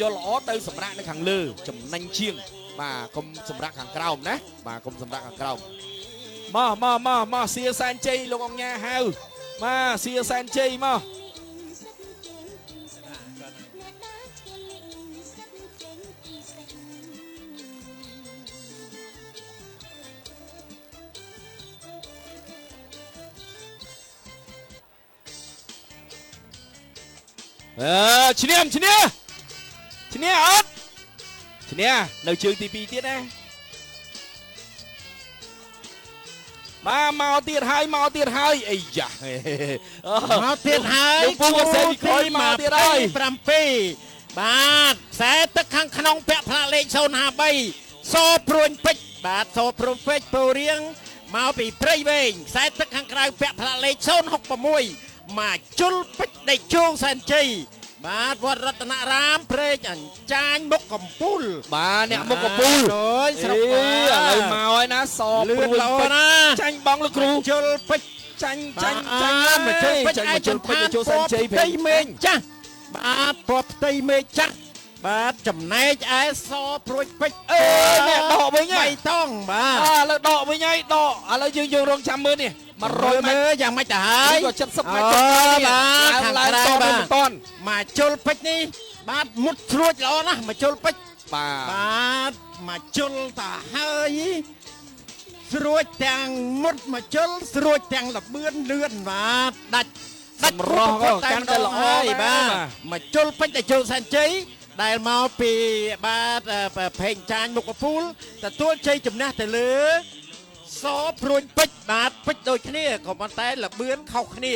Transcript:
យកល្អទៅសម្រាប់នៅខាងលើចំណេញជាងបាទកុំសម្រាប់ខាងក្រោមណាបាទកុំសម្រាប់ខាងក្រោមមកសៀសែនជ័យលោកអង្គញាហៅមកសៀសែនជ័យមកឈ្នះអត់ឈ្នះនៅជើងទី2ទៀតណាមកទៀតហើយអីយ៉ាមកទៀតហើយពូក៏សេពីក្រោយមកទៀតហើយ7បាទខ្សែទឹកខាងក្នុងពាក់ផ្លាកលេខ053សព្រួញពេជ្របាទសព្រួញពេជ្រពូរៀងមកពីព្រៃវែងខ្សែទឹកខាងក្រៅពាក់ផ្លាកលេខ066មកជុលពេជ្រដេកជោងសែនជ័យបាទវត្តរតនរាមព្រែកអញ្ចាញមុខកំពូលបាទអ្នកមុខកំពូលអើយស្រុកឥឡូវមកហើយណាសព្រួយពេជ្រចាញ់បងលោកគ្រូជុលពេជ្រចាញ់មកជុលពេជ្រចូលសែនជ័យផ្ទៃមេឃចាស់បាទពណ៌ផ្ទៃមេឃចាស់បាទចំណែកឯសព្រួយពេជ្រអ្នកដកវិញហើយតង់បាទឥឡូវដកវិញហើយដកឥឡូវយើងរងចាំមើលនេះ100មើលយ៉ាងម៉េចទៅហើយក៏70ម៉ែត្របាទខាងក្រៅបាទមិនតន់មកជុលពេជ្រនេះបាទមុតស្រួចល្អណាស់មកជុលពេជ្របាទមកជុលតាហើយស្រួចទាំងមុតមកជុលស្រួចទាំងលបឿនលឿនបាទដាច់សម្រស់ក៏កាន់តែល្អបាទមកជុលពេជ្រដែលជុលសែនជ័យដែលមកពីបាទភេងចាញមុខកពូលទទួលជ័យជំនះទៅលើសព្រួញពេជ្របាទពេជ្រដូចគ្នាក៏ប៉ុន្តែលបឿនខុសគ្នា